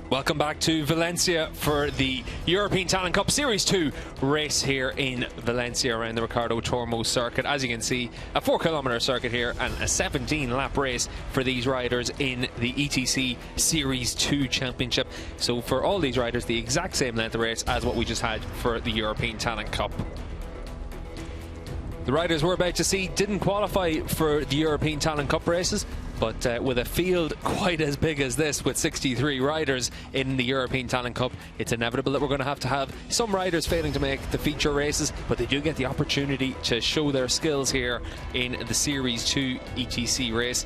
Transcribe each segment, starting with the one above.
Welcome back to Valencia for the European Talent Cup Series 2 race here in Valencia around the Ricardo Tormo circuit. As you can see, a 4-kilometre circuit here and a 17-lap race for these riders in the ETC Series 2 Championship. So for all these riders, the exact same length of race as what we just had for the European Talent Cup. The riders we're about to see didn't qualify for the European Talent Cup races, but with a field quite as big as this, with 63 riders in the European Talent Cup, it's inevitable that we're going to have some riders failing to make the feature races, but they do get the opportunity to show their skills here in the Series 2 ETC race.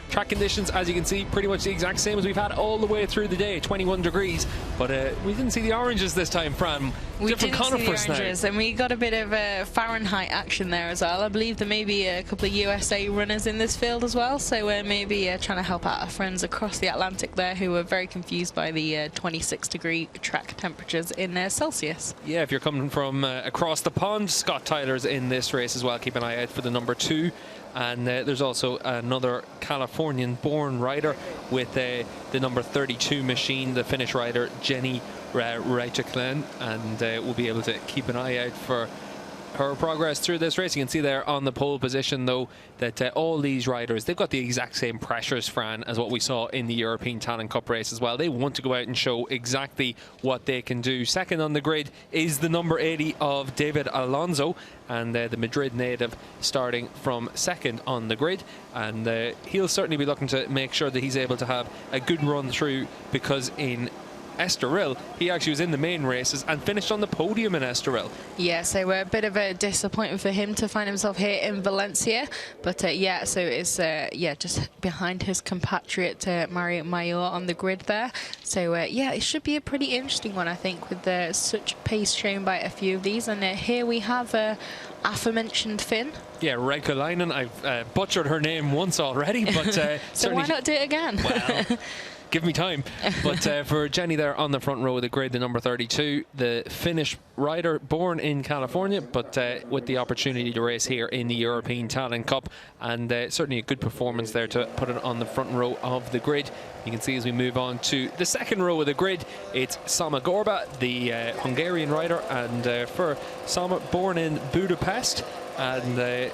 Track conditions, as you can see, pretty much the exact same as we've had all the way through the day, 21 degrees. But we didn't see the oranges this time, Fran. We Different didn't see the conifers oranges, now. and we got a bit of Fahrenheit action there as well. I believe there may be a couple of USA runners in this field as well, so we're maybe trying to help out our friends across the Atlantic there who are very confused by the 26-degree track temperatures in Celsius. Yeah, if you're coming from across the pond, Scott Tyler's in this race as well. Keep an eye out for the number 2. And there's also another Californian-born rider with the number 32 machine, the Finnish rider Jenny Raikkonen, and we'll be able to keep an eye out for her progress through this race. You can see there on the pole position, though, that all these riders, they've got the exact same pressures, Fran, as what we saw in the European Talent Cup race as well. They want to go out and show exactly what they can do. Second on the grid is the number 80 of David Alonso, and the Madrid native starting from second on the grid. And he'll certainly be looking to make sure that he's able to have a good run through, because in Estoril, he actually was in the main races and finished on the podium in Estoril. Yeah, so a bit of a disappointment for him to find himself here in Valencia. But yeah, so it's just behind his compatriot Mario Mayor on the grid there. So yeah, it should be a pretty interesting one, I think, with such pace shown by a few of these. And here we have aforementioned Finn. Yeah, Raikkonen. I've butchered her name once already, but so why not do it again? Well, give me time. But for Jenny there on the front row of the grid, the number 32, the Finnish rider born in California, but with the opportunity to race here in the European Talent Cup, and certainly a good performance there to put it on the front row of the grid. You can see as we move on to the second row of the grid, it's Sama Gorba, the Hungarian rider, and for Sama, born in Budapest, and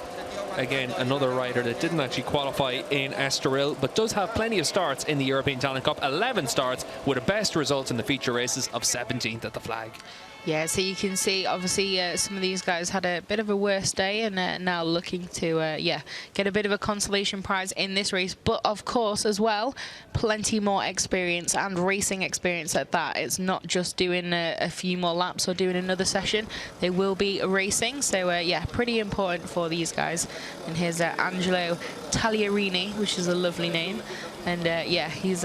again, another rider that didn't actually qualify in Estoril, but does have plenty of starts in the European Talent Cup. 11 starts with a best result in the feature races of 17th at the flag. Yeah, so you can see, obviously, some of these guys had a bit of a worse day and now looking to, get a bit of a consolation prize in this race. But, of course, as well, plenty more experience and racing experience at that. It's not just doing a few more laps or doing another session. They will be racing. So, yeah, pretty important for these guys. And here's Angelo Tagliarini, which is a lovely name. And, yeah, he's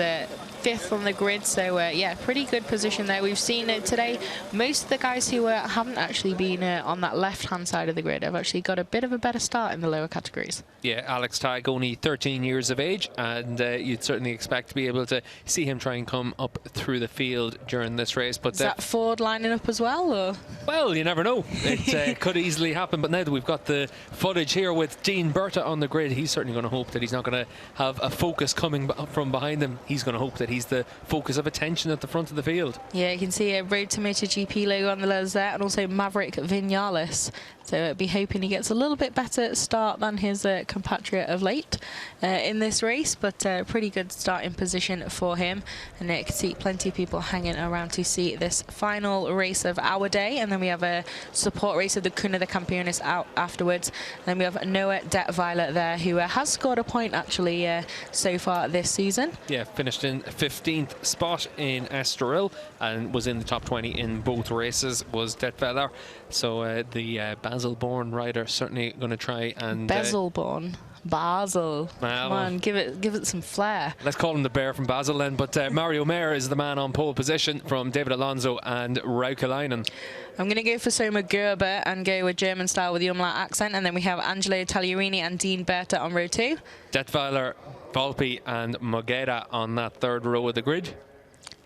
fifth on the grid, so yeah, pretty good position there. We've seen today most of the guys who haven't actually been on that left-hand side of the grid have actually got a bit of a better start in the lower categories. Yeah, Alex Tagg, only 13 years of age, and you'd certainly expect to be able to see him try and come up through the field during this race. But is that Ford lining up as well, or? Well, you never know. It could easily happen, but now that we've got the footage here with Dean Berta on the grid, he's certainly going to hope that he's not going to have a focus coming from behind him. He's going to hope that he's the focus of attention at the front of the field. Yeah, you can see a Road to MotoGP logo on the leathers there, and also Maverick Vinales. So be hoping he gets a little bit better start than his compatriot of late in this race, but pretty good starting position for him. And you can see plenty of people hanging around to see this final race of our day. And then we have a support race of the Cuna de Campeones out afterwards. And then we have Noah Detweiler there, who has scored a point actually so far this season. Yeah, finished in 15th spot in Estoril and was in the top 20 in both races, was Detweiler. So the Basel-born rider certainly going to try and... Basel-born? Basel. Well, come on, give it some flair. Let's call him the bear from Basel then. But Mario Mayer is the man on pole position from David Alonso and Raikkonen. I'm going to go for Soma Gerber and go with German style with the umlaut accent. And then we have Angelo Tagliarini and Dean Berta on row 2. Detweiler, Volpi and Mogera on that third row of the grid.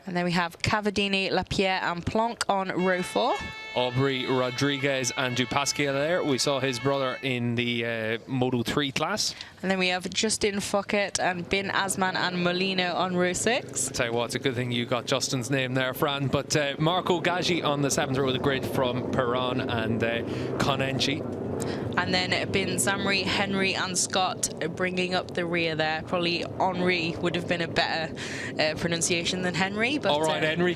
And then we have Cavadini, Lapierre and Plonk on row 4. Aubrey Rodriguez and Dupasquier there. We saw his brother in the Moto 3 class. And then we have Justin Fouquet and Bin Asman and Molino on row 6. I'll tell you what, it's a good thing you got Justin's name there, Fran. But Marco Gaggi on the 7th row of the grid from Perron and Conenchi. And then Bin Zamri, Henry and Scott bringing up the rear there. Probably Henri would have been a better pronunciation than Henry. But, all right, Henry.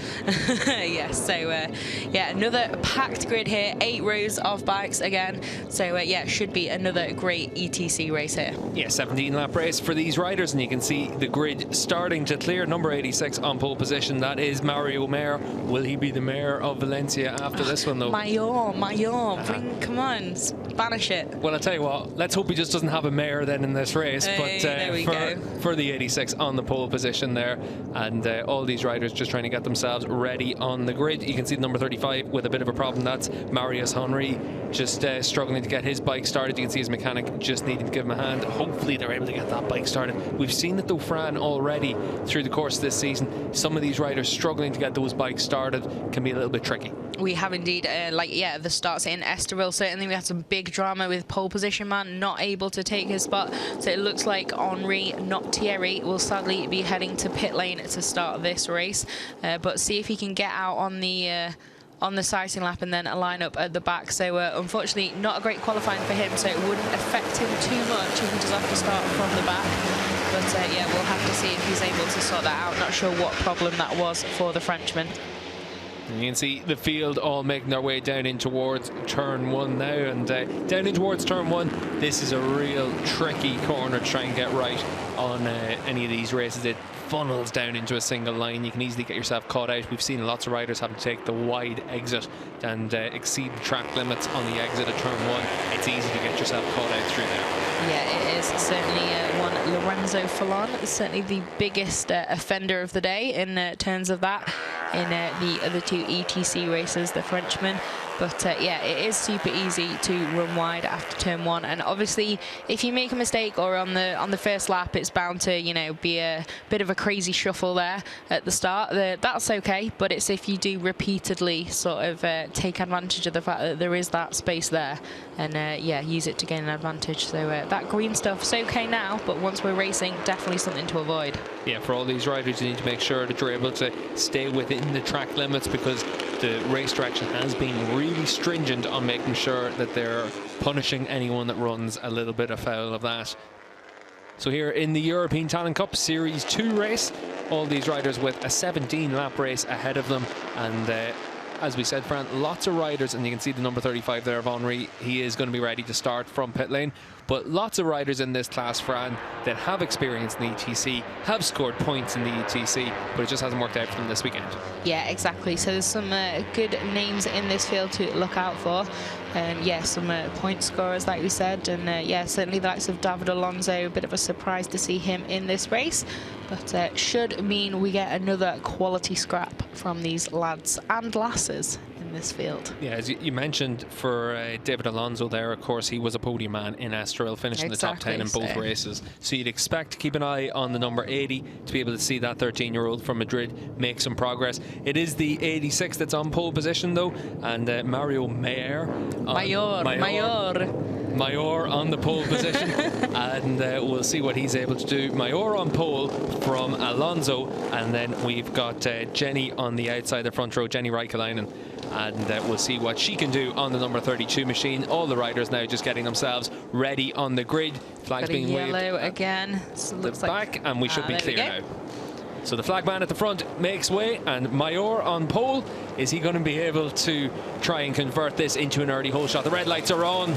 Yes, so yeah, another packed grid here. 8 rows of bikes again. So yeah, should be another great ETC race here. Yeah, 17 lap race for these riders, and you can see the grid starting to clear. Number 86 on pole position, that is Mario Mayer. Will he be the mayor of Valencia after this one though? Mayor, come on, Spanish it. Well, I'll tell you what, let's hope he just doesn't have a mayor then in this race. Hey, but there we go. For the 86 on the pole position there, and all these riders just trying to get themselves ready on the grid. You can see the number 35 with a bit of a problem. That's Marius Henry, just struggling to get his bike started. You can see his mechanic just needing to give him a hand. Hopefully they're able to get that bike started. We've seen it though, Fran, already through the course of this season. Some of these riders struggling to get those bikes started can be a little bit tricky. We have indeed, the starts in Estoril. Certainly we had some big drama with pole position man not able to take his spot. So it looks like Henri, not Thierry, will sadly be heading to pit lane to start this race. But see if he can get out on the sighting lap and then line up at the back. So unfortunately not a great qualifying for him, so it wouldn't affect him too much if he does have to start from the back. But yeah, we'll have to see if he's able to sort that out. Not sure what problem that was for the Frenchman. And you can see the field all making their way down in towards turn 1 now, and down in towards turn 1, this is a real tricky corner to try and get right on any of these races. It funnels down into a single line. You can easily get yourself caught out. We've seen lots of riders having to take the wide exit and exceed the track limits on the exit at turn 1. It's easy to get yourself caught out through there. Yeah, it is certainly one Lorenzo Fallon, certainly the biggest offender of the day in terms of that in the other 2 ETC races, the Frenchman. But yeah, it is super easy to run wide after turn 1, and obviously if you make a mistake or on the first lap, it's bound to, you know, be a bit of a crazy shuffle there at the start. That's okay, but it's if you do repeatedly sort of take advantage of the fact that there is that space there, and yeah, use it to gain an advantage. So that green stuff's okay now, but once we're racing, definitely something to avoid. Yeah, for all these riders, you need to make sure that you're able to stay within the track limits, because the race direction has been really stringent on making sure that they're punishing anyone that runs a little bit afoul of that. So here in the European Talent Cup Series 2 race, all these riders with a 17-lap race ahead of them, and as we said, Fran, lots of riders, and you can see the number 35 there of Henri. He is going to be ready to start from pit lane. But lots of riders in this class, Fran, that have experience in the ETC, have scored points in the ETC, but it just hasn't worked out for them this weekend. Yeah, exactly. So there's some good names in this field to look out for. And yeah, some point scorers, like we said. And yeah, certainly the likes of David Alonso, a bit of a surprise to see him in this race. But should mean we get another quality scrap from these lads and lasses in this field. Yeah, as you mentioned, for David Alonso there, of course, he was a podium man in Estoril, finishing the top 10 in both races. So you'd expect to keep an eye on the number 80 to be able to see that 13-year-old from Madrid make some progress. It is the 86 that's on pole position, though, and Mario Mayer. Mayor on the pole position, and we'll see what he's able to do. Mayor on pole from Alonso, and then we've got Jenny on the outside, the front row, Jenny Räikkönen, and we'll see what she can do on the number 32 machine. All the riders now just getting themselves ready on the grid. Flags being waved yellow again. So looks back, like, and we should be clear now. So the flag man at the front makes way, and Mayor on pole. Is he going to be able to try and convert this into an early hole shot? The red lights are on,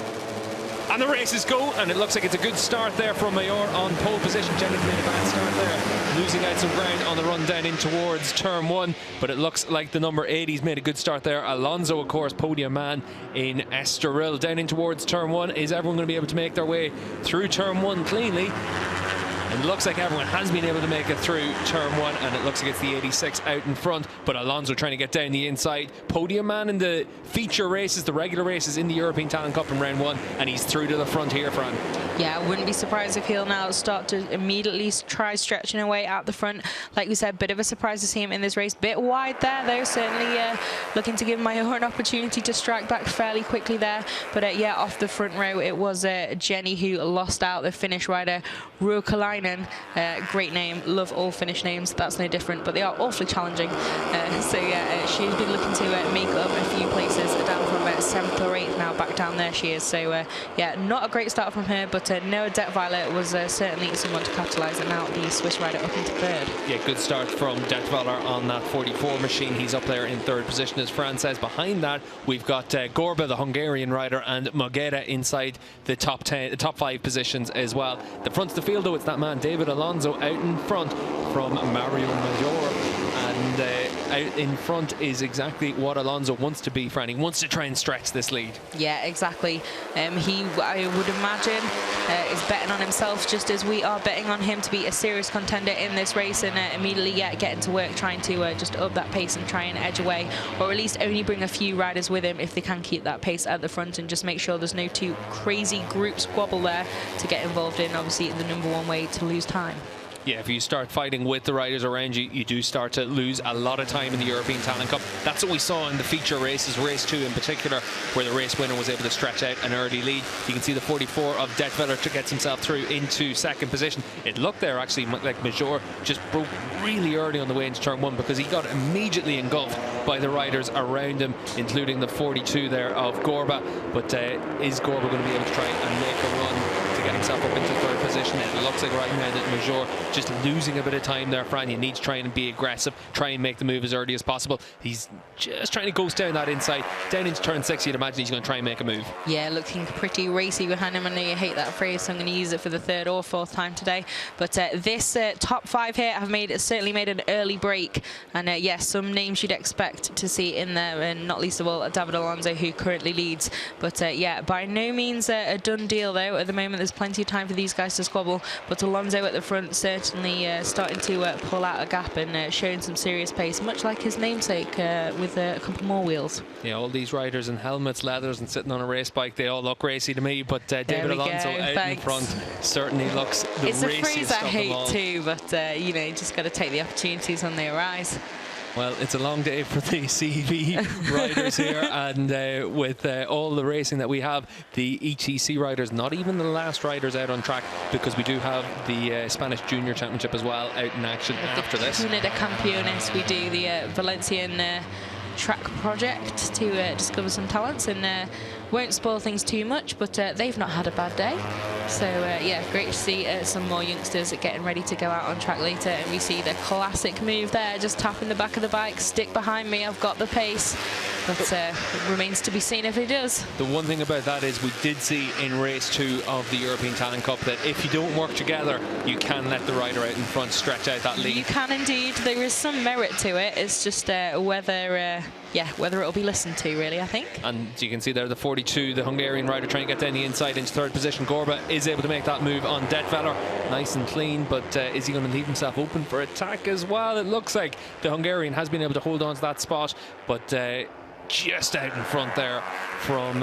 and the races go, and it looks like it's a good start there from Mayor on pole position. Jenny's made a bad start there, losing out some ground on the run down in towards turn 1, but it looks like the number 80's made a good start there. Alonso, of course, podium man in Estoril, down in towards turn 1. Is everyone going to be able to make their way through turn 1 cleanly? And it looks like everyone has been able to make it through turn 1, and it looks like it's the 86 out in front, but Alonso trying to get down the inside. Podium man in the feature races, the regular races in the European Talent Cup in round 1, and he's through to the front here, Fran. Yeah, I wouldn't be surprised if he'll now start to immediately try stretching away out the front. Like we said, bit of a surprise to see him in this race. Bit wide there, though. Certainly looking to give Major an opportunity to strike back fairly quickly there. But yeah, off the front row, it was Jenny who lost out. The Finnish rider, Ruokalainen. Great name. Love all Finnish names. That's no different, but they are awfully challenging. So yeah, she's been looking to make up a few places down from 7th or 8th now. Back down there she is. So yeah, not a great start from her, but Noah Detweiler was certainly someone to capitalise, and now the Swiss rider up into 3rd. Yeah, good start from Detweiler on that 44 machine. He's up there in 3rd position, as Fran says. Behind that, we've got Gorba, the Hungarian rider, and Mogera inside the top 5 positions as well. The front of the field, though, it's that man, David Alonso, out in front from Mario Major. And out in front is exactly what Alonso wants to be, Fran. He wants to try and stretch this lead. Yeah, exactly. He, I would imagine, is betting on himself just as we are betting on him to be a serious contender in this race, and immediately getting to work, trying to just up that pace and try and edge away, or at least only bring a few riders with him if they can keep that pace at the front, and just make sure there's no too crazy group squabble there to get involved in. Obviously, the #1 way to lose time. Yeah, if you start fighting with the riders around you, you do start to lose a lot of time in the European Talent Cup. That's what we saw in the feature races, race 2 in particular, where the race winner was able to stretch out an early lead. You can see the 44 of Detweiler gets himself through into 2nd position. It looked there actually like Major just broke really early on the way into turn 1, because he got immediately engulfed by the riders around him, including the 42 there of Gorba. But is Gorba going to be able to try and make a run to get himself up into 3rd position? It looks like right now that Major just losing a bit of time there, Fran. You need to try and be aggressive, try and make the move as early as possible. He's just trying to ghost down that inside, down into turn 6. You'd imagine he's going to try and make a move. Yeah, looking pretty racy behind him. I know you hate that phrase, so I'm going to use it for the 3rd or 4th time today. But this top 5 here have certainly made an early break, and yes, some names you'd expect to see in there, and not least of all David Alonso, who currently leads. But yeah, by no means a done deal, though. At the moment, there's plenty of time for these guys to squabble, but Alonso at the front certainly starting to pull out a gap and showing some serious pace, much like his namesake with a couple more wheels. Yeah, all these riders in helmets, leathers, and sitting on a race bike, they all look racy to me, but David Alonso out in front certainly looks the raciest of them all. It's a phrase I hate too, but you know, you just got to take the opportunities when they arise. Well, it's a long day for the CEV riders here, and with all the racing that we have, the ETC riders, not even the last riders out on track, because we do have the Spanish Junior Championship as well out in action after this. Cuna de Campeones, we do the Valencian track project to discover some talents, and won't spoil things too much, but they've not had a bad day. So yeah, great to see some more youngsters getting ready to go out on track later, and we see the classic move there, just tapping the back of the bike, stick behind me, I've got the pace. But it remains to be seen if he does. The one thing about that is we did see in race 2 of the European Talent Cup that if you don't work together, you can let the rider out in front stretch out that lead. You can indeed. There is some merit to it. It's just whether it'll be listened to, really, I think. And you can see there the 42, the Hungarian rider, trying to get down the inside into 3rd position. Gorba is able to make that move on Detweiler, nice and clean, but is he going to leave himself open for attack as well? It looks like the Hungarian has been able to hold on to that spot, but just out in front there from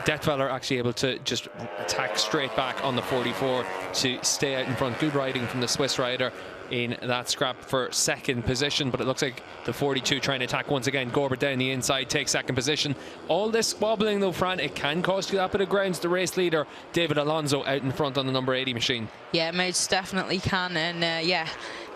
Detweiler, actually able to just attack straight back on the 44 to stay out in front. Good riding from the Swiss rider in that scrap for 2nd position, but it looks like the 42 trying to attack once again. Gorba down the inside, takes 2nd position. All this squabbling though, Fran, it can cost you that bit of ground. The race leader, David Alonso, out in front on the number 80 machine. Yeah, most definitely can, and yeah,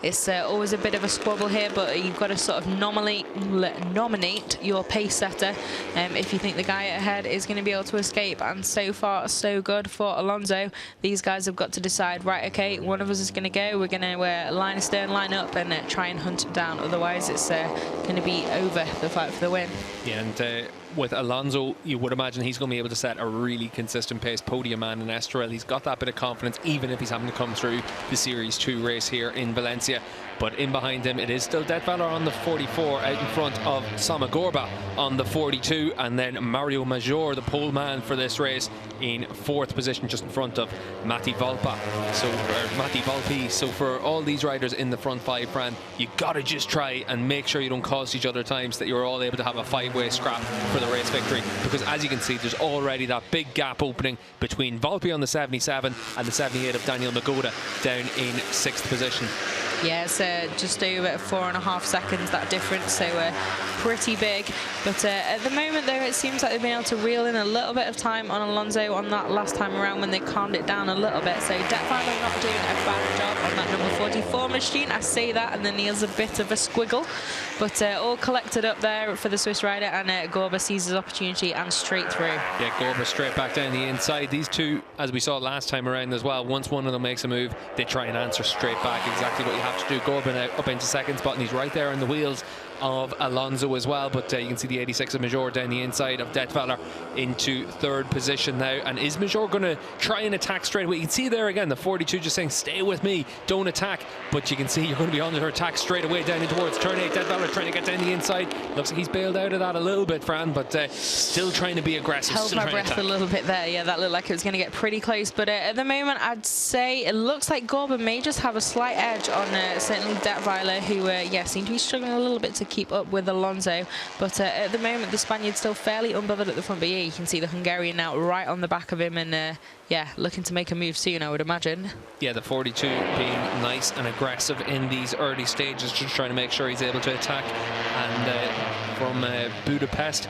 it's always a bit of a squabble here, but you've got to sort of nominate your pace setter if you think the guy ahead is going to be able to escape, and so far so good for Alonso. These guys have got to decide, right, okay, one of us is going to go, we're going to line astern, line up, and try and hunt him down, otherwise it's going to be over the fight for the win. Yeah, and with Alonso, you would imagine he's going to be able to set a really consistent pace. Podium man in Estoril, he's got that bit of confidence, even if he's having to come through the Series 2 race here in Valencia. But in behind him, it is still Detweiler on the 44, out in front of Sama Gorba on the 42, and then Mario Major, the pole man for this race, in 4th position, just in front of Matti Volpi. So for all these riders in the front 5, Fran, you got to just try and make sure you don't cost each other time, so that you're all able to have a 5-way scrap for the race victory. Because as you can see, there's already that big gap opening between Volpi on the 77 and the 78 of Daniel Magoda down in 6th position. Yeah, it's just over 4.5 seconds, that difference, so pretty big. But at the moment, though, it seems like they've been able to reel in a little bit of time on Alonso on that last time around when they calmed it down a little bit. So Detweiler not doing a bad job on that number 44 machine. I say that, and then Neil's a bit of a squiggle. But all collected up there for the Swiss rider, and Gorba sees his opportunity and straight through. Yeah, Gorba straight back down the inside. These two, as we saw last time around as well, once one of them makes a move, they try and answer straight back. Exactly what you have to do. Gorba now up into 2nd spot, and he's right there on the wheels of Alonso as well, but you can see the 86 of Major down the inside of Detweiler into 3rd position now. And is Major going to try and attack straight away? You can see there again the 42 just saying stay with me, don't attack, but you can see you're going to be under attack straight away down in towards turn 8. Detweiler trying to get down the inside. Looks like he's bailed out of that a little bit, Fran, but still trying to be aggressive. Held my breath a little bit there. Yeah, that looked like it was going to get pretty close, but at the moment I'd say it looks like Gorba may just have a slight edge on certainly Detweiler, who seem to be struggling a little bit to keep up with Alonso, but at the moment the Spaniard's still fairly unbothered at the front. But yeah, you can see the Hungarian now right on the back of him, and looking to make a move soon, I would imagine. Yeah, the 42 being nice and aggressive in these early stages, just trying to make sure he's able to attack. And from Budapest,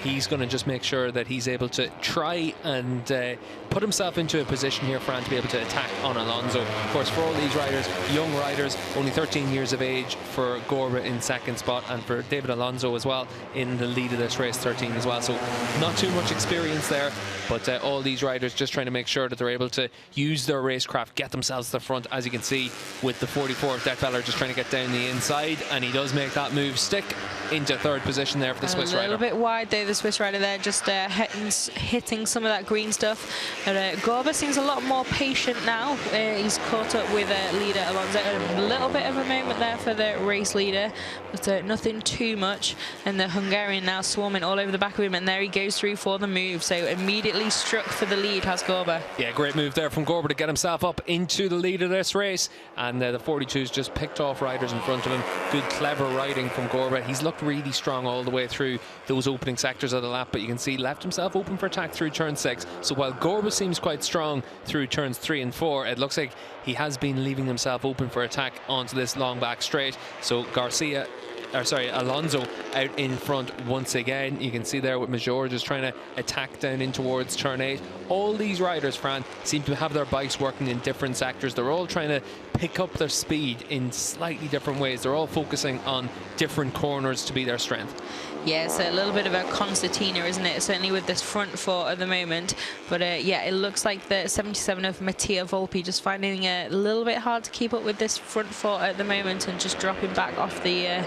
he's going to just make sure that he's able to try and put himself into a position here, Fran, to be able to attack on Alonso. Of course, for all these riders, young riders, only 13 years of age for Gorba in 2nd spot, and for David Alonso as well in the lead of this race, 13 as well. So not too much experience there, but all these riders just trying to make sure that they're able to use their racecraft, get themselves to the front, as you can see with the 44 of Detweiler just trying to get down the inside, and he does make that move stick into 3rd position there for the Swiss rider. A little bit wide there, the Swiss rider there, just hitting some of that green stuff. But Gorba seems a lot more patient now. He's caught up with leader Alonso. A little bit of a moment there for the race leader, but nothing too much. And the Hungarian now swarming all over the back of him, and there he goes through for the move. So immediately struck for the lead has Gorba. Yeah, great move there from Gorba to get himself up into the lead of this race. And the 42's just picked off riders in front of him. Good, clever riding from Gorba. He's looked really strong all the way through those opening sectors of the lap, but you can see left himself open for attack through turn 6. So while Gorba seems quite strong through turns 3 and 4, it looks like he has been leaving himself open for attack onto this long back straight. So Alonso out in front once again. You can see there with Major just trying to attack down in towards turn 8. All these riders, Fran, seem to have their bikes working in different sectors. They're all trying to pick up their speed in slightly different ways. They're all focusing on different corners to be their strength. Yeah, it's a little bit of a concertina, isn't it? Certainly with this front 4 at the moment. But yeah, it looks like the 77 of Mattia Volpi just finding it a little bit hard to keep up with this front 4 at the moment, and just dropping back off the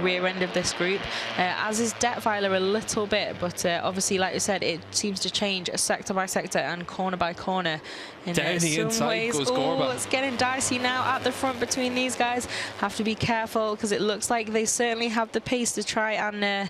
rear end of this group. As is Detweiler a little bit, but obviously, like I said, it seems to change sector by sector and corner by corner. Down the inside goes Gorba. It's getting dicey now at the front between these guys. Have to be careful, because it looks like they certainly have the pace to try and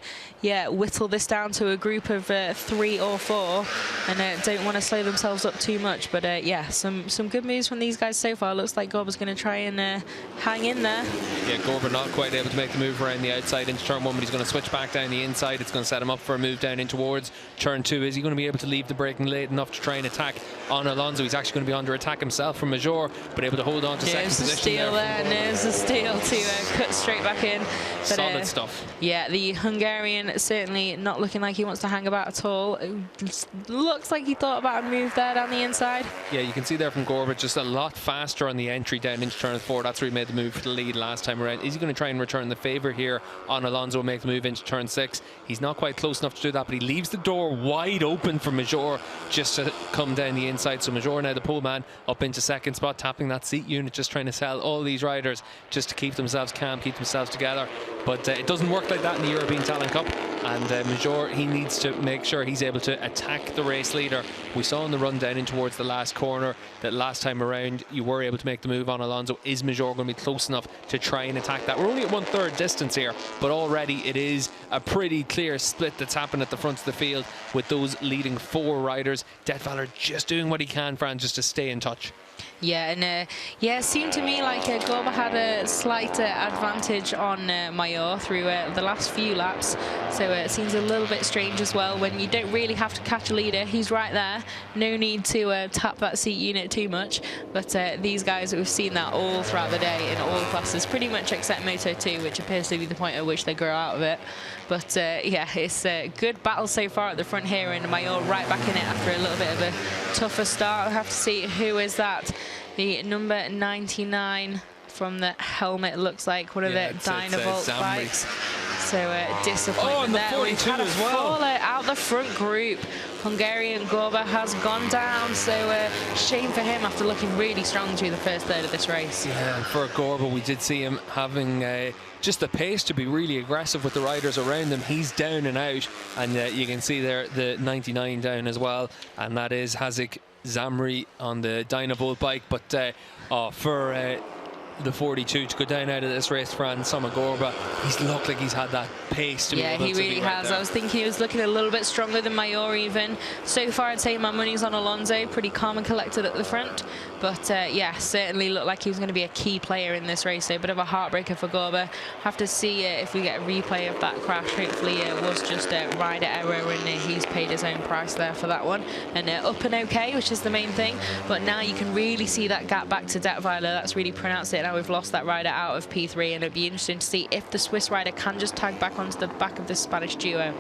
whittle this down to a group of 3 or 4, and don't want to slow themselves up too much. But some good moves from these guys so far. Looks like Gorba's going to try and hang in there. Yeah, Gorba not quite able to make the move around the outside into turn 1, but he's going to switch back down the inside. It's going to set him up for a move down in towards turn 2. Is he going to be able to leave the braking late enough to try and attack on Alonso? He's actually going to be under attack himself from Major, but able to hold on to second position there. There's the steal to cut straight back in. But, solid stuff. Yeah, the Hungarian certainly not looking like he wants to hang about at all. It looks like he thought about a move there down the inside. Yeah, you can see there from Gorba, just a lot faster on the entry down into turn 4. That's where he made the move for the lead last time around. Is he going to try and return the favour here on Alonso and make the move into turn 6? He's not quite close enough to do that, but he leaves the door wide open for Major just to come down the inside. So Major now the pole man up into 2nd spot, tapping that seat unit, just trying to sell all these riders just to keep themselves calm, keep themselves together. But it doesn't work like that in the European Talent Cup, and Major, he needs to make sure he's able to attack the race leader. We saw in the run down in towards the last corner that last time around you were able to make the move on Alonso. Is Major going to be close enough to try and attack that? We're only at 1/3 distance here, but already it is a pretty clear split that's happened at the front of the field with those leading 4 riders. Det Valor just doing what he can, Fran, just to stay in touch. Yeah, and yeah, it seemed to me like Gorba had a slight advantage on Major through the last few laps. So it seems a little bit strange as well when you don't really have to catch a leader. He's right there. No need to tap that seat unit too much. But these guys, we've seen that all throughout the day in all classes, pretty much except Moto 2, which appears to be the point at which they grow out of it. But yeah, it's a good battle so far at the front here, and Major right back in it after a little bit of a tougher start. We'll have to see who is that. The number 99 from the helmet looks like one of the Dynavolt bikes. So disappointment there. 42 We've had a as well. fallout out the front group. Hungarian Gorba has gone down, so shame for him after looking really strong through the first third of this race. Yeah, for Gorba, we did see him having just the pace to be really aggressive with the riders around him. He's down and out, and you can see there the 99 down as well, and that is Hazik Zamri on the Dynavolt bike. But for the 42 to go down out of this race, Fran, Sama Gorba, he's looked like he's had that pace to be able to be right there. Yeah, he really has. I was thinking he was looking a little bit stronger than Major even. So far, I'd say my money's on Alonso, pretty calm and collected at the front. But yeah, certainly looked like he was going to be a key player in this race. So a bit of a heartbreaker for Gorba. Have to see if we get a replay of that crash. Hopefully it was just a rider error, and he's paid his own price there for that one. And up and okay, which is the main thing. But now you can really see that gap back to Det Valor. That's really pronounced it. Now we've lost that rider out of P3, and it'd be interesting to see if the Swiss rider can just tag back onto the back of the Spanish duo.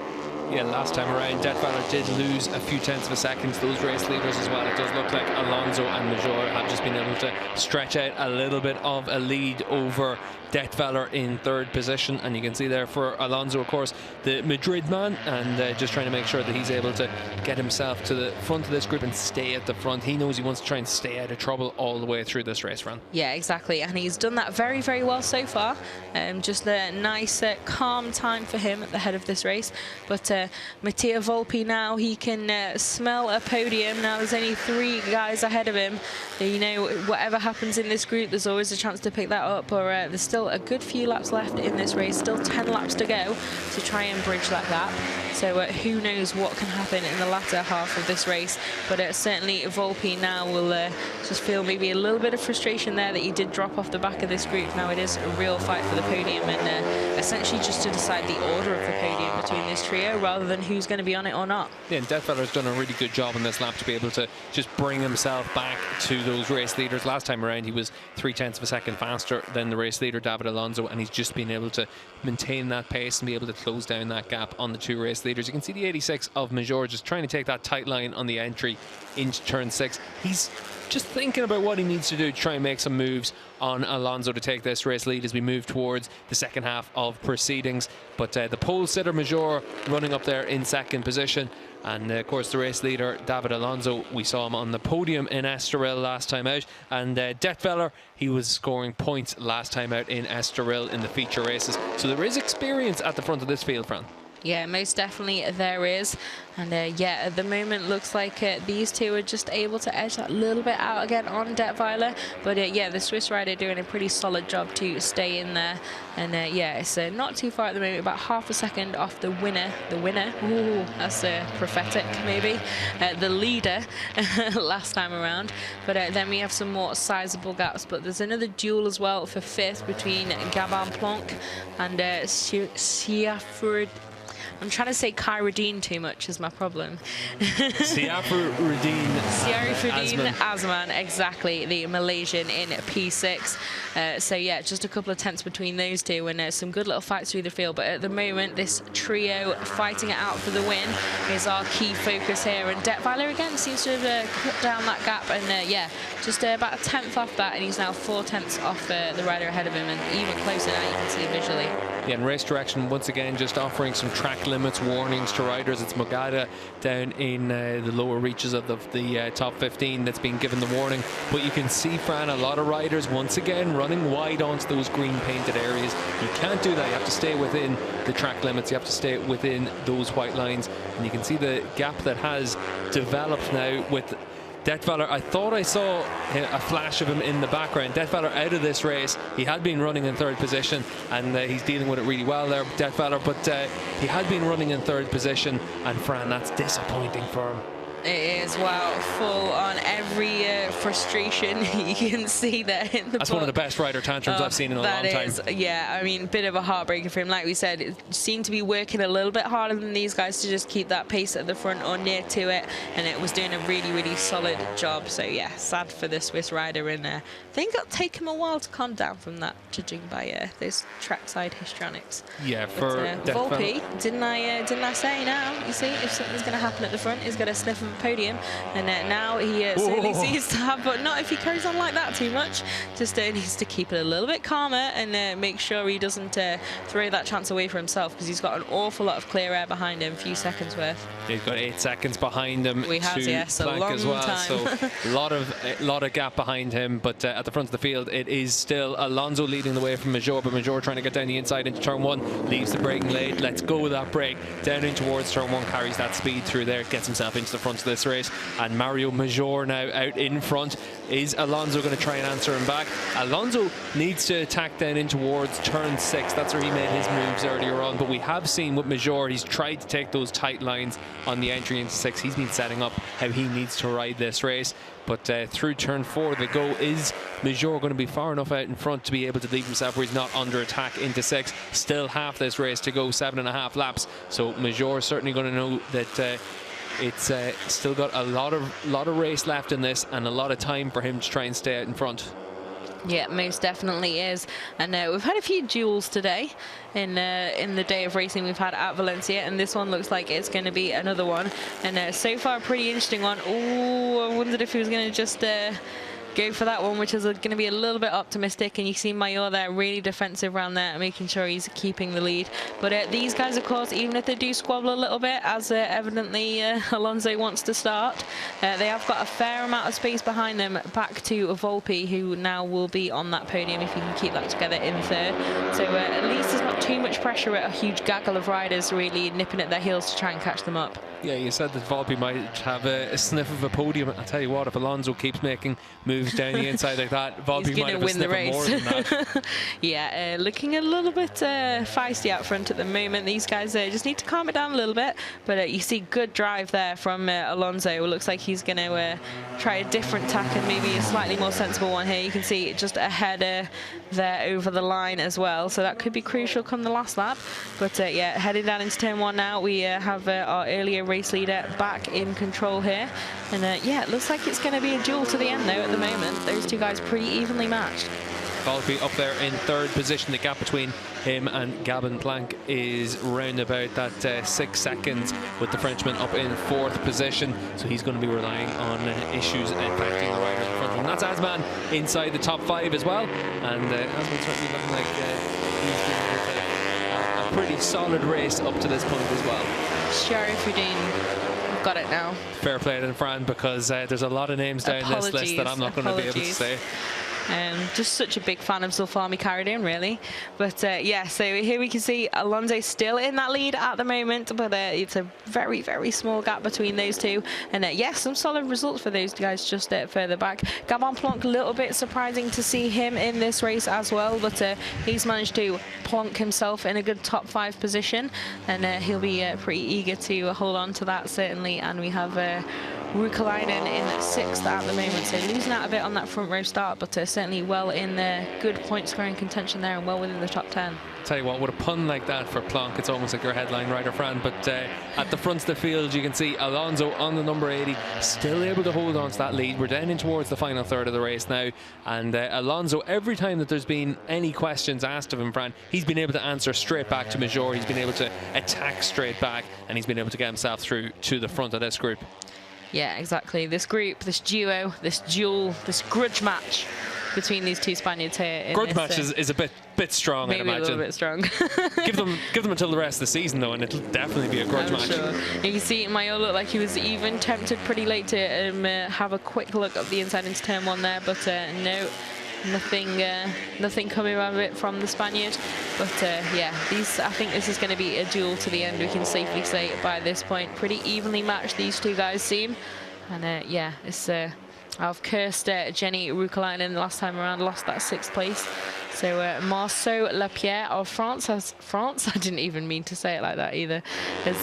Yeah, last time around, Det Valor did lose a few tenths of a second to those race leaders as well. It does look like Alonso and Major have just been able to stretch out a little bit of a lead over Det Valor in 3rd position, and you can see there for Alonso, of course, the Madrid man, and just trying to make sure that he's able to get himself to the front of this group and stay at the front. He knows he wants to try and stay out of trouble all the way through this race run. Yeah, exactly, and he's done that very, very well so far. Just a nice, calm time for him at the head of this race. But Mattia Volpi now, he can smell a podium. Now there's only 3 guys ahead of him. You know, whatever happens in this group, there's always a chance to pick that up, or there's still a good few laps left in this race, still 10 laps to go to try and bridge that gap. So who knows what can happen in the latter half of this race. But certainly Volpi now will just feel maybe a little bit of frustration there that he did drop off the back of this group. Now it is a real fight for the podium, and essentially just to decide the order of the podium between this trio rather than who's going to be on it or not. Yeah, and Det Valor's done a really good job in this lap to be able to just bring himself back to those race leaders. Last time around he was 3 tenths of a second faster than the race leader David Alonso, and he's just been able to maintain that pace and be able to close down that gap on the 2 race leaders. You can see the 86 of Major just trying to take that tight line on the entry into turn 6. He's just thinking about what he needs to do to try and make some moves on Alonso to take this race lead as we move towards the second half of proceedings. But the pole sitter Major running up there in 2nd position, and of course the race leader David Alonso, we saw him on the podium in Estoril last time out, and Det Valor, he was scoring points last time out in Estoril in the feature races. So there is experience at the front of this field, Fran. Yeah, most definitely there is. And yeah, at the moment looks like these two are just able to edge that little bit out again on Det Valor. But yeah, the Swiss rider doing a pretty solid job to stay in there. And yeah, it's not too far at the moment, about half a second off the winner. The winner, ooh, that's prophetic maybe. The leader last time around. But then we have some more sizable gaps. But there's another duel as well for 5th between Gabin Plonk and Siafrid. I'm trying to say Khairuddin too much is my problem. Siafruddin Azman, exactly, the Malaysian in P6. So yeah, just a couple of tenths between those two, and some good little fights through the field. But at the moment, this trio fighting it out for the win is our key focus here. And Det Valor again seems to have cut down that gap, and yeah, just about a tenth off that, and he's now 4 tenths off the rider ahead of him, and even closer now you can see visually. Yeah, and race direction once again just offering some track limits warnings to riders. It's Mogada down in the lower reaches of the top 15 that's been given the warning. But you can see, Fran, a lot of riders once again running wide onto those green painted areas. You can't do that. You have to stay within the track limits. You have to stay within those white lines. And you can see the gap that has developed now with Detweiler, I thought I saw a flash of him in the background. Detweiler out of this race. He had been running in third position, and he's dealing with it really well there, Detweiler, but he had been running in third position, and Fran, that's disappointing for him. It is, wow, full on every frustration you can see there in the That's one of the best rider tantrums I've seen in a long time. Yeah, I mean, bit of a heartbreaker for him. Like we said, it seemed to be working a little bit harder than these guys to just keep that pace at the front or near to it, and it was doing a really, really solid job. So yeah, sad for the Swiss rider, and I think it'll take him a while to calm down from that, judging by those trackside histronics. Yeah, for Volpi, didn't I say now? You see, if something's going to happen at the front, he's going to sniff of a podium, and now he certainly seems to have, but not if he carries on like that too much. Just needs to keep it a little bit calmer and make sure he doesn't throw that chance away for himself, because he's got an awful lot of clear air behind him, a few seconds worth. He's got 8 seconds behind him. We have, yes, a long as well, time. So a lot of gap behind him, but at the front of the field it is still Alonso leading the way from Major, but Major trying to get down the inside into turn 1, leaves the braking late, lets go with that brake, down in towards turn 1, carries that speed through there, gets himself into the front of this race, and Mario Major now out in front. Is Alonso going to try and answer him back? Alonso needs to attack down in towards turn 6. That's where he made his moves earlier on, but we have seen with Major, he's tried to take those tight lines on the entry into 6. He's been setting up how he needs to ride this race, but through turn 4 they go. Is Major going to be far enough out in front to be able to leave himself where he's not under attack into 6? Still half this race to go, 7.5 laps, so Major is certainly going to know that it's still got a lot of race left in this, and a lot of time for him to try and stay out in front. Yeah, most definitely is. And we've had a few duels today in the day of racing we've had at Valencia, and this one looks like it's going to be another one. And so far, a pretty interesting one. Oh, I wondered if he was going to just go for that one, which is going to be a little bit optimistic, and you see Mayor there really defensive around there, making sure he's keeping the lead. But these guys, of course, even if they do squabble a little bit, as evidently Alonso wants to start, they have got a fair amount of space behind them back to Volpi, who now will be on that podium if he can keep that together in third. So at least there's not too much pressure at a huge gaggle of riders really nipping at their heels to try and catch them up. Yeah, you said that Volpi might have a sniff of a podium. I'll tell you what, if Alonso keeps making moves down the inside like that, Volpi might have a sniff of more than that. Yeah, looking a little bit feisty out front at the moment. These guys just need to calm it down a little bit, but you see good drive there from Alonso. It looks like he's going to try a different tack and maybe a slightly more sensible one here. You can see just ahead there over the line as well, so that could be crucial come the last lap. But yeah, heading down into turn 1 now, we have our earlier race leader back in control here, and yeah, it looks like it's going to be a duel to the end though at the moment. Those two guys pretty evenly matched. Volpi up there in third position. The gap between him and Gabin Planck is round about that 6 seconds, with the Frenchman up in 4th position, so he's going to be relying on issues impacting the riders in front of him. That's Asman inside the top 5 as well, and Asman's certainly looking like he's doing a pretty solid race up to this point as well. Sharifuddin, got it now. Fair play to Fran, because there's a lot of names down this list that I'm not going to be able to say. Just such a big fan of Zulfami Karadin, really. But yeah, so here we can see Alonso still in that lead at the moment, but it's a very, very small gap between those two. And yeah, some solid results for those guys just further back. Gabin Planck, a little bit surprising to see him in this race as well, but he's managed to plonk himself in a good top 5 position, and he'll be pretty eager to hold on to that, certainly. And we have Ruukalainen in 6th at the moment, so losing out a bit on that front row start, but certainly well in good point scoring contention there and well within the top 10. Tell you what, with a pun like that for Planck, it's almost like your headline rider, Fran. But at the front of the field, you can see Alonso on the number 80, still able to hold on to that lead. We're down in towards the final third of the race now, and Alonso, every time that there's been any questions asked of him, Fran, he's been able to answer straight back to Major. He's been able to attack straight back, and he's been able to get himself through to the front of this group. Yeah, exactly. This group, this duo, this duel, this grudge match between these two Spaniards here. Grudge match is a bit strong, I'd imagine. Maybe a little bit strong. give them until the rest of the season, though, and it'll definitely be a grudge match. Sure. You can see Mayo looked like he was even tempted pretty late to have a quick look up the inside into turn 1 there, but no. Nothing coming out of it from the Spaniard. But yeah, I think this is going to be a duel to the end. We can safely say by this point, pretty evenly matched these two guys seem. And yeah, it's I've cursed Jenny Ruukalainen last time around, lost that 6th place. So Marceau Lapierre of France, I didn't even mean to say it like that either, has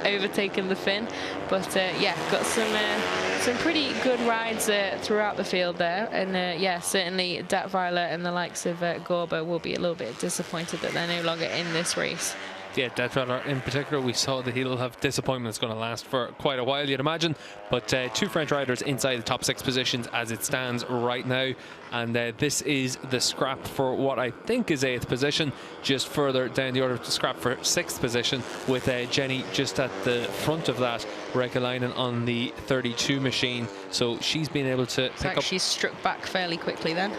overtaken the Finn. But yeah, got some pretty good rides throughout the field there. And yeah, certainly Datweiler and the likes of Gorba will be a little bit disappointed that they're no longer in this race. Yeah, Datweiler in particular, we saw that he'll have disappointment that's going to last for quite a while, you'd imagine. But 2 French riders inside the top 6 positions as it stands right now. And this is the scrap for what I think is 8th position, just further down the order to scrap for 6th position, with Jenny just at the front of that, Ruukalainen on the 32 machine. So she's been able to pick up. She's struck back fairly quickly then.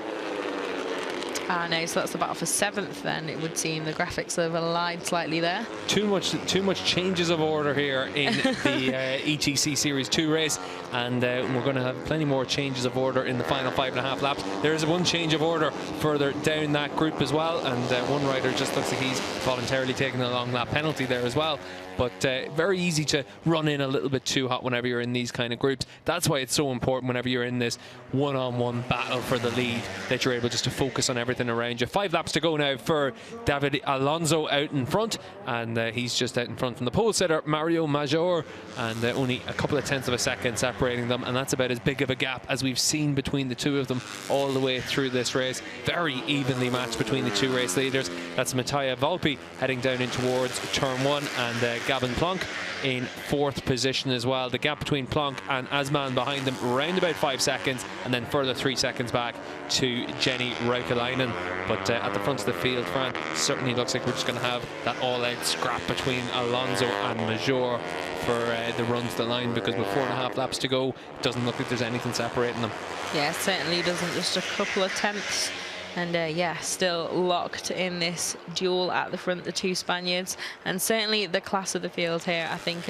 No, so that's the battle for 7th then, it would seem. The graphics have aligned slightly there. Too much changes of order here in the ETC Series 2 race, and we're going to have plenty more changes of order in the final 5.5 laps. There is one change of order further down that group as well, and one rider just looks like he's voluntarily taking a long lap penalty there as well. But very easy to run in a little bit too hot whenever you're in these kind of groups. That's why it's so important whenever you're in this one-on-one battle for the lead, that you're able just to focus on everything around you. 5 laps to go now for David Alonso out in front, and he's just out in front from the pole sitter Mario Major, and only a couple of tenths of a second separating them, and that's about as big of a gap as we've seen between the two of them all the way through this race. Very evenly matched between the 2 race leaders. That's Mattia Volpi heading down in towards turn 1, and Gavin Plonk in 4th position as well. The gap between Plonk and Asman behind them around about 5 seconds, and then further 3 seconds back to Jenny Ruukalainen. But at the front of the field, Fran, certainly looks like we're just going to have that all-out scrap between Alonso and Major for the run to the line, because with 4.5 laps to go, it doesn't look like there's anything separating them. Yeah, it certainly doesn't. Just a couple of tenths. And yeah, still locked in this duel at the front, the 2 Spaniards. And certainly the class of the field here, I think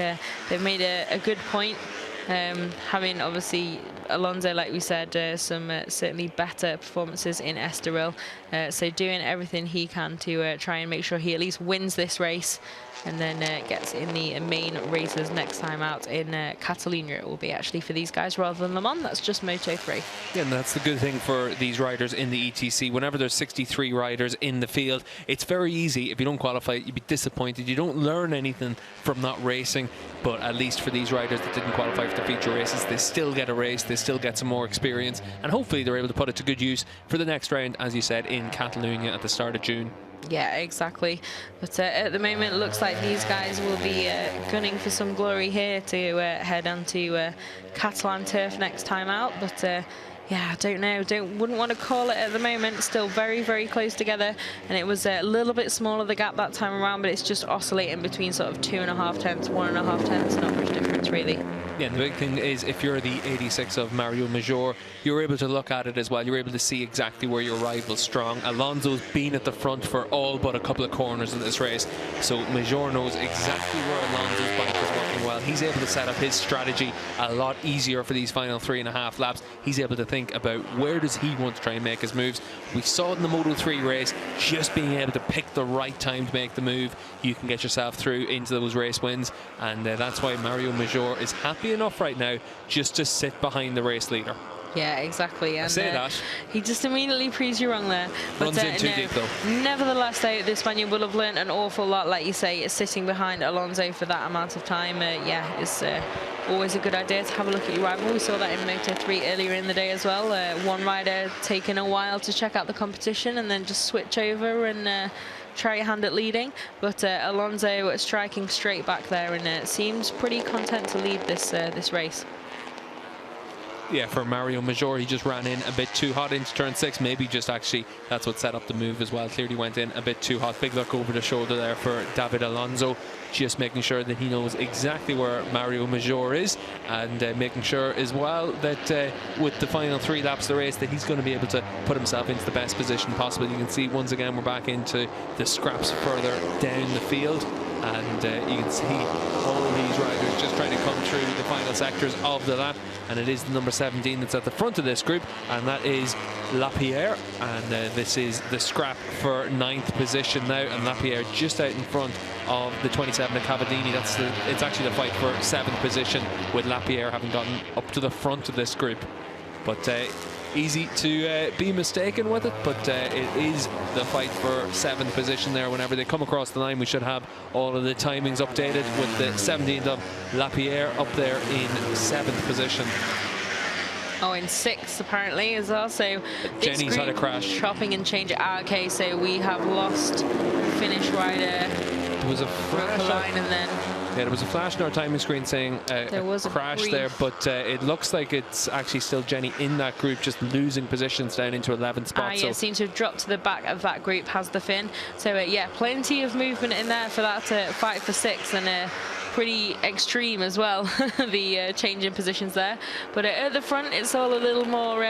they've made a good point. Having obviously Alonso, like we said, some certainly better performances in Estoril. So doing everything he can to try and make sure he at least wins this race, and then gets in the main races next time out in Catalonia. It will be actually for these guys rather than Le Mans. That's just Moto3. Yeah, and that's the good thing for these riders in the ETC. Whenever there's 63 riders in the field, it's very easy. If you don't qualify, you'd be disappointed. You don't learn anything from not racing. But at least for these riders that didn't qualify for the feature races, they still get a race, they still get some more experience, and hopefully they're able to put it to good use for the next round, as you said, in Catalonia at the start of June. Yeah, exactly. But at the moment, it looks like these guys will be gunning for some glory here to head onto Catalan turf next time out. But yeah, I don't know. Wouldn't want to call it at the moment. Still very, very close together. And it was a little bit smaller, the gap that time around, but it's just oscillating between sort of 2.5 tenths, 1.5 tenths. Not much difference, really. Yeah, and the big thing is, if you're the 86 of Mario Major, you're able to look at it as well. You're able to see exactly where your rival's strong. Alonso's been at the front for all but a couple of corners in this race, so Major knows exactly where Alonso's bike is working well. He's able to set up his strategy a lot easier for these final 3.5 laps. He's able to think about where does he want to try and make his moves. We saw it in the Moto3 race, just being able to pick the right time to make the move. You can get yourself through into those race wins, and that's why Mario Major is happy enough right now just to sit behind the race leader. Yeah, exactly. And I say that. He just immediately proves you wrong there. Runs in too deep, though. Nevertheless, though, this Spaniard will have learned an awful lot, like you say, sitting behind Alonso for that amount of time. Yeah, it's always a good idea to have a look at your rival. We saw that in Moto3 earlier in the day as well. One rider taking a while to check out the competition and then just switch over and try your hand at leading, but Alonso striking straight back there, and seems pretty content to lead this race. Yeah, for Mario Major, he just ran in a bit too hot into turn 6. Maybe just actually that's what set up the move as well. Clearly went in a bit too hot. Big look over the shoulder there for David Alonso, just making sure that he knows exactly where Mario Major is, and making sure as well that with the final 3 laps of the race that he's going to be able to put himself into the best position possible. You can see once again we're back into the scraps further down the field. and you can see all these riders just trying to come through the final sectors of the lap, and it is the number 17 that's at the front of this group, and that is Lapierre, and this is the scrap for 9th position now, and Lapierre just out in front of the 27 of Cavadini. It's actually the fight for 7th position, with Lapierre having gotten up to the front of this group. But easy to be mistaken with it, but it is the fight for 7th position there. Whenever they come across the line, we should have all of the timings updated, with the 17th of Lapierre up there in 7th position. Oh, in 6th apparently as well. So Jenny's had a crash. Chopping and change. Okay, so we have lost Finnish rider. There was a flash, and then there was a flash on our timing screen saying there was a crash there, but it looks like it's actually still Jenny in that group, just losing positions down into 11th spot. Yeah, seems to have dropped to the back of that group, has the Finn. So yeah, plenty of movement in there for that fight for 6th, and pretty extreme as well, the change in positions there. But at the front, it's all a little more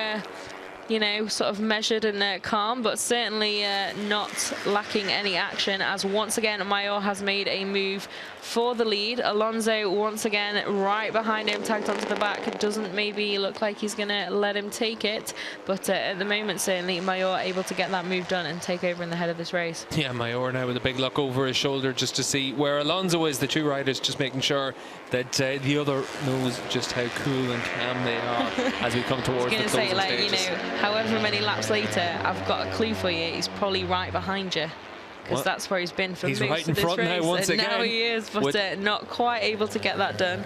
you know, sort of measured and calm, but certainly not lacking any action, as once again Mayor has made a move for the lead. Alonso once again right behind him, tagged onto the back. It doesn't maybe look like he's gonna let him take it, but at the moment certainly Mayor able to get that move done and take over in the head of this race. Yeah, Mayor now with a big look over his shoulder just to see where Alonso is. The two riders just making sure that the other knows just how cool and calm they are as we come towards the closing say, like, stages. You know, however many laps later, I've got a clue for you. He's probably right behind you, because that's where he's been for most right in of this front race. now once and again. Now he is, but not quite able to get that done.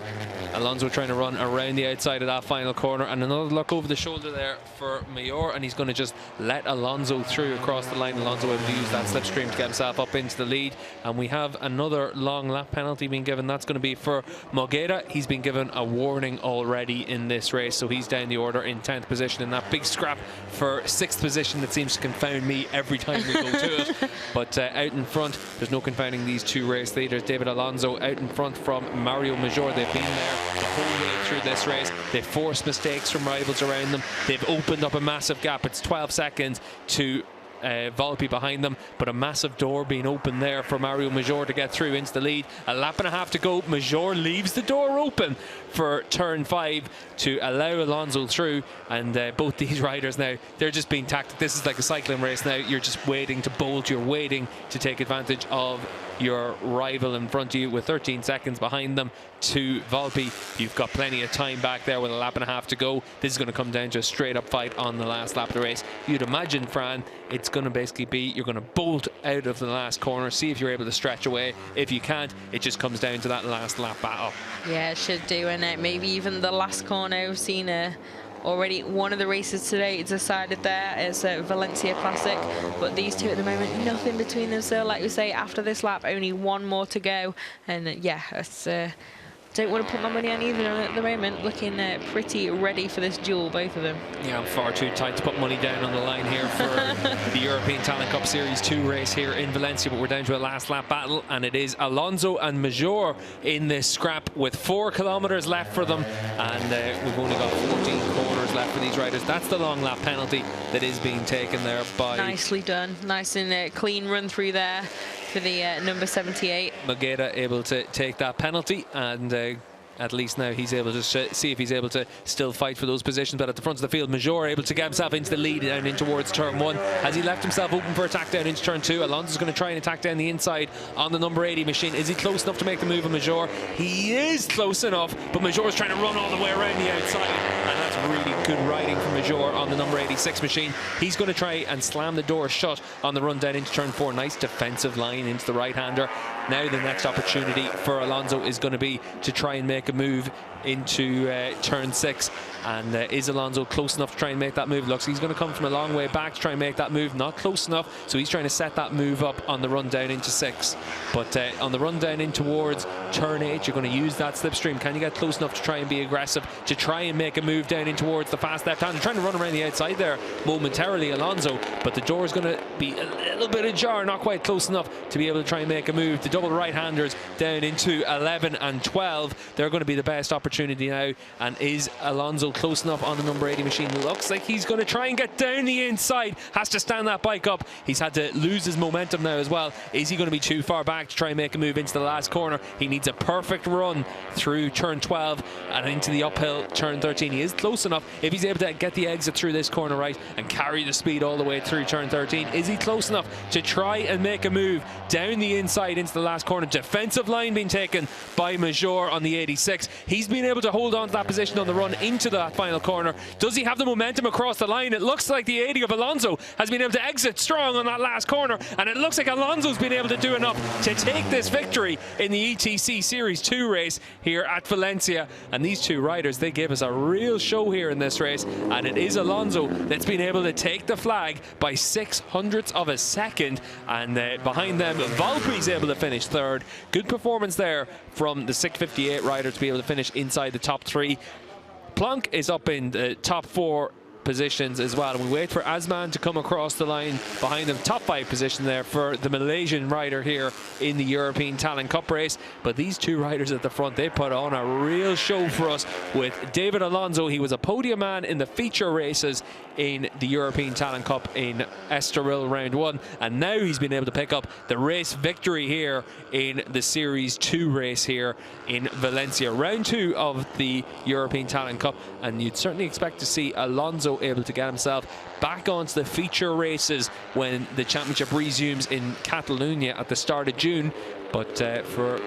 Alonso trying to run around the outside of that final corner, and another look over the shoulder there for Mayor, and he's going to just let Alonso through across the line. Alonso able to use that slipstream to get himself up into the lead, and we have another long lap penalty being given. That's going to be for Moguera. He's been given a warning already in this race, so he's down the order in 10th position in that big scrap for 6th position that seems to confound me every time we go to it. But out in front, there's no confounding these two race leaders. David Alonso out in front from Mario Major. They've been there the whole way through this race. They've forced mistakes from rivals around them. They've opened up a massive gap. It's 12 seconds to Volpi behind them, but a massive door being opened there for Mario Major to get through into the lead. A lap and a half to go. Major leaves the door open for turn 5 to allow Alonso through, and both these riders now, they're just being tactic. This is like a cycling race now. You're just waiting to bolt. You're waiting to take advantage of your rival in front of you with 13 seconds behind them to Volpi. You've got plenty of time back there with a lap and a half to go. This is going to come down to a straight up fight on the last lap of the race. You'd imagine, Fran, it's going to basically be, you're going to bolt out of the last corner, see if you're able to stretch away. If you can't, it just comes down to that last lap battle. Yeah, it should do, and maybe even the last corner. We've seen already one of the races today decided there is a Valencia Classic, but these two at the moment, nothing between them. So like we say, after this lap, only one more to go, and yeah, it's don't want to put my money on either at the moment. Looking pretty ready for this duel, both of them. Yeah, I'm far too tight to put money down on the line here for the European Talent Cup Series 2 race here in Valencia, but we're down to a last lap battle, and it is Alonso and Major in this scrap with 4 kilometers left for them, and we've only got 14 corners left for these riders. That's the long lap penalty that is being taken there by... Nicely done. Nice and clean run through there for the number 78. Moguera able to take that penalty, and at least now he's able to see if he's able to still fight for those positions. But at the front of the field, Major able to get himself into the lead down in towards turn 1. Has he left himself open for attack down into turn 2? Alonso's going to try and attack down the inside on the number 80 machine. Is he close enough to make the move on Major? He is close enough, but Major's trying to run all the way around the outside, and that's really good riding from Major on the number 86 machine. He's going to try and slam the door shut on the run down into turn 4. Nice defensive line into the right-hander. Now the next opportunity for Alonso is going to be to try and make a move into turn 6, and is Alonso close enough to try and make that move? Looks he's going to come from a long way back to try and make that move. Not close enough, so he's trying to set that move up on the run down into 6. But on the run down in towards turn 8, you're going to use that slipstream. Can you get close enough to try and be aggressive, to try and make a move down in towards the fast left hand? Trying to run around the outside there momentarily, Alonso, but the door is going to be a little bit ajar, not quite close enough to be able to try and make a move. The double right-handers down into 11 and 12. They're going to be the best opportunity now. And is Alonso close enough on the number 80 machine? Looks like he's going to try and get down the inside. Has to stand that bike up. He's had to lose his momentum now as well. Is he going to be too far back to try and make a move into the last corner? He needs a perfect run through turn 12 and into the uphill turn 13. He is close enough. If he's able to get the exit through this corner right and carry the speed all the way through turn 13, is he close enough to try and make a move down the inside into the last corner? Defensive line being taken by Major on the 86. He's been able to hold on to that position on the run into that final corner. Does he have the momentum across the line? It looks like the 80 of Alonso has been able to exit strong on that last corner, and it looks like Alonso's been able to do enough to take this victory in the ETC Series 2 race here at Valencia. And these two riders, they gave us a real show here in this race, and it is Alonso that's been able to take the flag by 600ths of a second, and behind them Volpi's able to finish third. Good performance there from the 658 rider to be able to finish inside the top three. Plonk is up in the top four positions as well, and we wait for Asman to come across the line behind them. Top 5 position there for the Malaysian rider here in the European Talent Cup race. But these two riders at the front, they put on a real show for us with David Alonso. He was a podium man in the feature races in the European Talent Cup in Estoril round 1, and now he's been able to pick up the race victory here in the Series 2 race here in Valencia, round 2 of the European Talent Cup. And you'd certainly expect to see Alonso able to get himself back onto the feature races when the championship resumes in Catalonia at the start of June. But for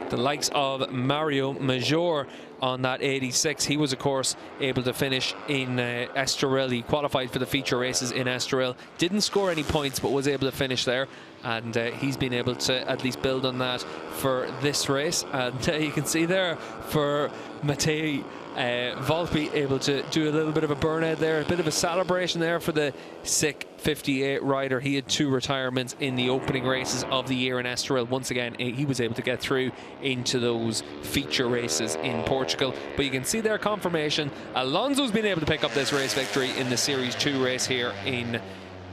the likes of Mario Major on that 86, he was of course able to finish in Estoril. He qualified for the feature races in Estoril, didn't score any points but was able to finish there, and he's been able to at least build on that for this race. And you can see there for Mattei Volpi able to do a little bit of a burnout there, a bit of a celebration there for the SICK 58 rider. He had 2 retirements in the opening races of the year in Estoril. Once again, he was able to get through into those feature races in Portugal. But you can see their confirmation. Alonso's been able to pick up this race victory in the Series 2 race here in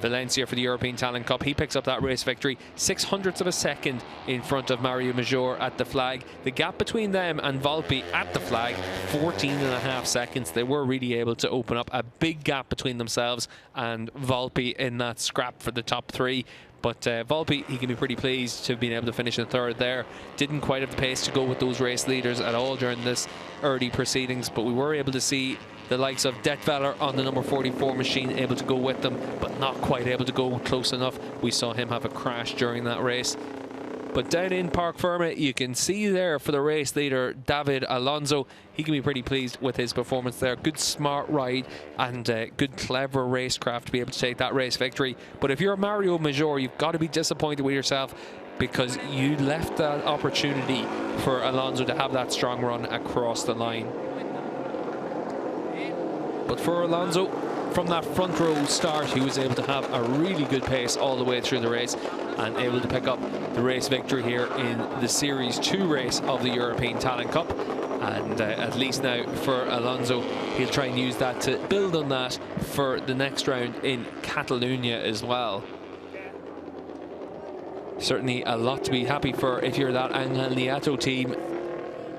Valencia for the European Talent Cup. He picks up that race victory 600ths of a second in front of Mario Major at the flag. The gap between them and Volpi at the flag, 14.5 seconds. They were really able to open up a big gap between themselves and Volpi in that scrap for the top 3. But Volpi, he can be pretty pleased to have been able to finish in third there. Didn't quite have the pace to go with those race leaders at all during this early proceedings, but we were able to see the likes of Detveller on the number 44 machine able to go with them, but not quite able to go close enough. We saw him have a crash during that race. But down in Parc Ferme, you can see there for the race leader, David Alonso, he can be pretty pleased with his performance there. Good smart ride and good clever racecraft to be able to take that race victory. But if you're Mario Major, you've got to be disappointed with yourself, because you left that opportunity for Alonso to have that strong run across the line. But for Alonso, from that front row start, he was able to have a really good pace all the way through the race and able to pick up the race victory here in the Series 2 race of the European Talent Cup. And at least now for Alonso, he'll try and use that to build on that for the next round in Catalonia as well. Certainly a lot to be happy for if you're that Angel Nieto team.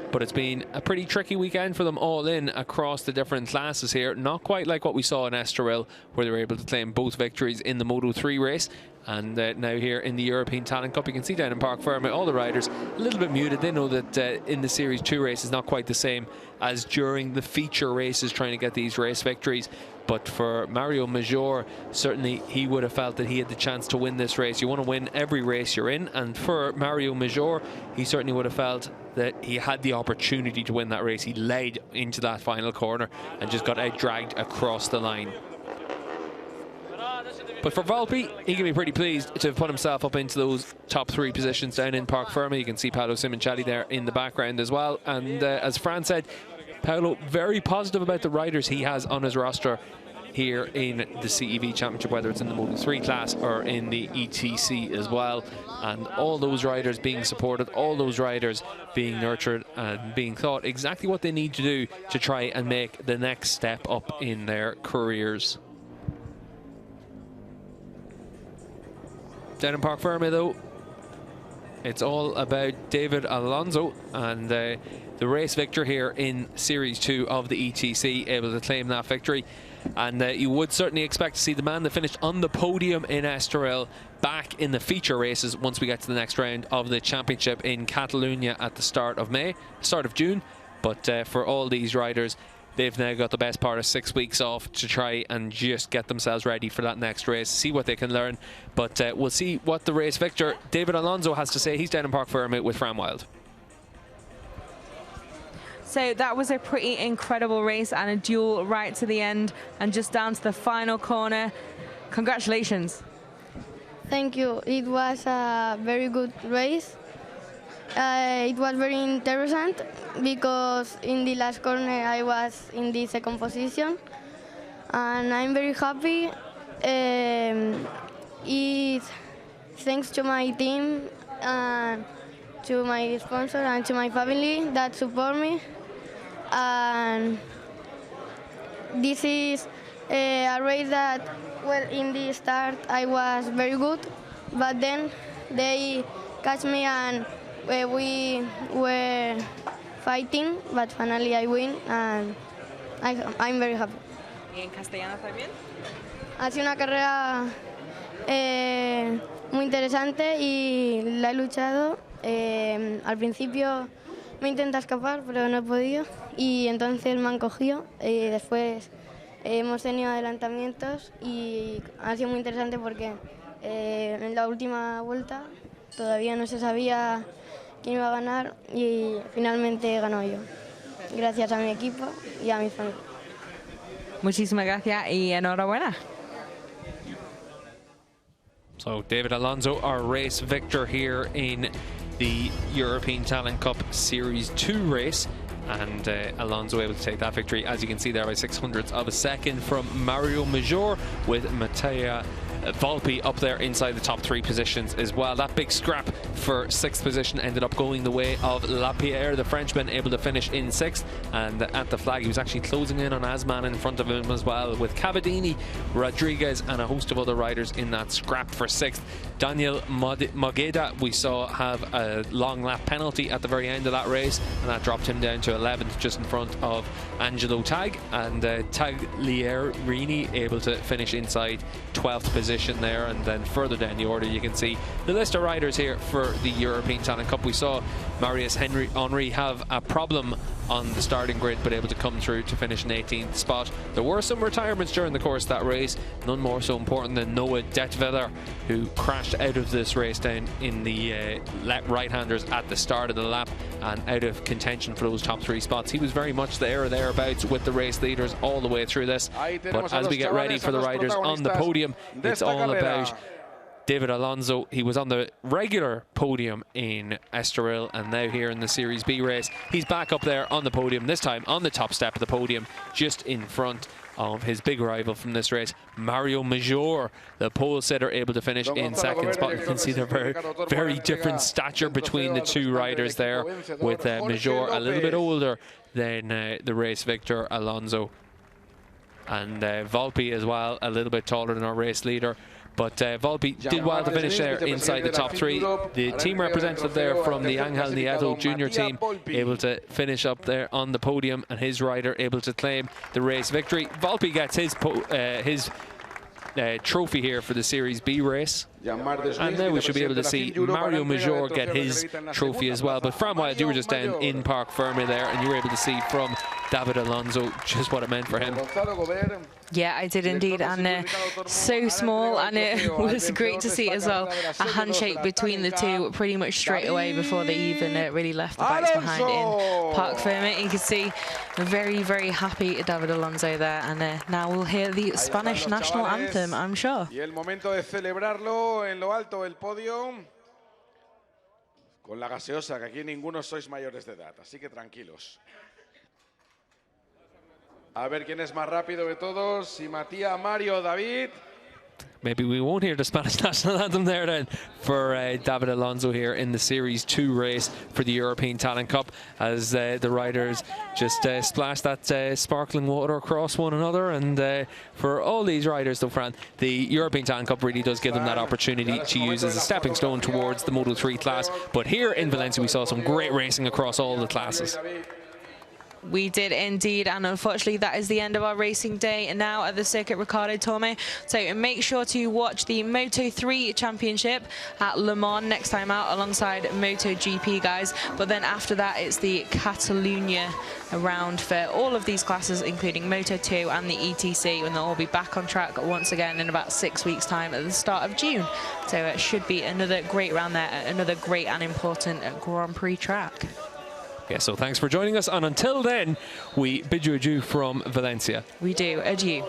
But it's been a pretty tricky weekend for them all in across the different classes here. Not quite like what we saw in Estoril, where they were able to claim both victories in the Moto3 race. And now here in the European Talent Cup, you can see down in Parc Ferme, all the riders a little bit muted. They know that in the Series 2 race is not quite the same as during the feature races trying to get these race victories. But for Mario Major, certainly he would have felt that he had the chance to win this race. You want to win every race you're in, and for Mario Major, he certainly would have felt that he had the opportunity to win that race. He led into that final corner and just got out-dragged across the line. But for Volpi, he can be pretty pleased to have put himself up into those top 3 positions down in Parc Ferme. You can see Paolo Simoncelli there in the background as well. And as Fran said, Paolo very positive about the riders he has on his roster here in the CEV Championship, whether it's in the Moto3 class or in the ETC as well. And all those riders being supported, all those riders being nurtured and being taught exactly what they need to do to try and make the next step up in their careers. Down in Parc Ferme though, It's all about David Alonso and the race victor here in Series 2 of the ETC, able to claim that victory. And you would certainly expect to see the man that finished on the podium in Estoril back in the feature races once we get to the next round of the championship in Catalonia at the start of June. But for all these riders, they've now got the best part of 6 weeks off to try and just get themselves ready for that next race, see what they can learn. But we'll see what the race victor David Alonso has to say. He's down in Park Fermé with Fran Wild. So that was a pretty incredible race and a duel right to the end and just down to the final corner. Congratulations. Thank you. It was a very good race. It was very interesting because in the last corner I was in the second position and I'm very happy. It's thanks to my team and to my sponsor and to my family that support me. And this is a race that, well, in the start I was very good, but then they catch me and we were fighting, but finally I win and I'm very happy. ¿Y en castellano también? Ha sido una carrera muy interesante y la he luchado. Al principio me intenta escapar, pero no he podido y entonces me han cogido y después hemos tenido adelantamientos y ha sido muy interesante porque en la última vuelta todavía no se sabía quién iba a ganar y finalmente he ganado yo, gracias a mi equipo y a mi familia. Muchísimas gracias y enhorabuena. So David Alonso, our race victor here in the European Talent Cup Series 2 race, and Alonso able to take that victory, as you can see there, by 600ths of a second from Mario Major, with Matteo Volpi up there inside the top 3 positions as well. That big scrap for 6th position ended up going the way of Lapierre, the Frenchman, able to finish in 6th, and at the flag he was actually closing in on Asman in front of him as well, with Cavadini, Rodriguez and a host of other riders in that scrap for 6th. Daniel Mogeda we saw have a long lap penalty at the very end of that race, and that dropped him down to 11th, just in front of Angelo Tag, and Taglierini able to finish inside 12th position there. And then further down the order you can see the list of riders here for the European Talent Cup. We saw Marius Henry have a problem on the starting grid, but able to come through to finish in 18th spot. There were some retirements during the course of that race, none more so important than Noah Detwiller, who crashed out of this race down in the right-handers at the start of the lap and out of contention for those top 3 spots. He was very much there or thereabouts with the race leaders all the way through this, but as we get ready for the riders on the podium, it's all about David Alonso. He was on the regular podium in Estoril, and now here in the Series B race, he's back up there on the podium, this time on the top step of the podium, just in front of his big rival from this race, Mario Major, the pole sitter, able to finish in 2nd spot. You can see the very different stature between the 2 riders there, with Major a little bit older than the race victor Alonso, and Volpi as well, a little bit taller than our race leader. But Volpi did well to finish there inside the top 3. The team representative there from the Angel Nieto junior team able to finish up there on the podium, and his rider able to claim the race victory. Volpi gets his trophy here for the Series B race, and now we should be able to see Mario Major get his trophy as well. But Fran Wild, you were just down in Park Fermé there, and you were able to see from David Alonso just what it meant for him. Yeah, I did indeed, and so small, and it was great to see as well a handshake between the 2 pretty much straight away before they even really left the bikes behind in Park Fermé. You can see very, very happy David Alonso there, and now we'll hear the Spanish national anthem, I'm sure. Y el momento de celebrarlo en lo alto del podio con la gaseosa, que aquí ninguno sois mayores de edad, así que tranquilos. A ver quién es más rápido de todos, si Matías, Mario, David. maybe we won't hear the Spanish national anthem there then for David Alonso here in the Series 2 race for the European Talent Cup, as the riders just splash that sparkling water across one another. And for all these riders, though, Fran, the European Talent Cup really does give them that opportunity to use as a stepping stone towards the Moto 3 class. But here in Valencia, we saw some great racing across all the classes. We did indeed, and unfortunately that is the end of our racing day now at the circuit, Ricardo Tormo. So make sure to watch the Moto 3 Championship at Le Mans next time out alongside MotoGP, guys. But then after that, it's the Catalunya round for all of these classes, including Moto 2 and the ETC, and they'll all be back on track once again in about 6 weeks' time at the start of June. So it should be another great round there, another great and important Grand Prix track. Yeah, so thanks for joining us, and until then, we bid you adieu from Valencia. We do. Adieu.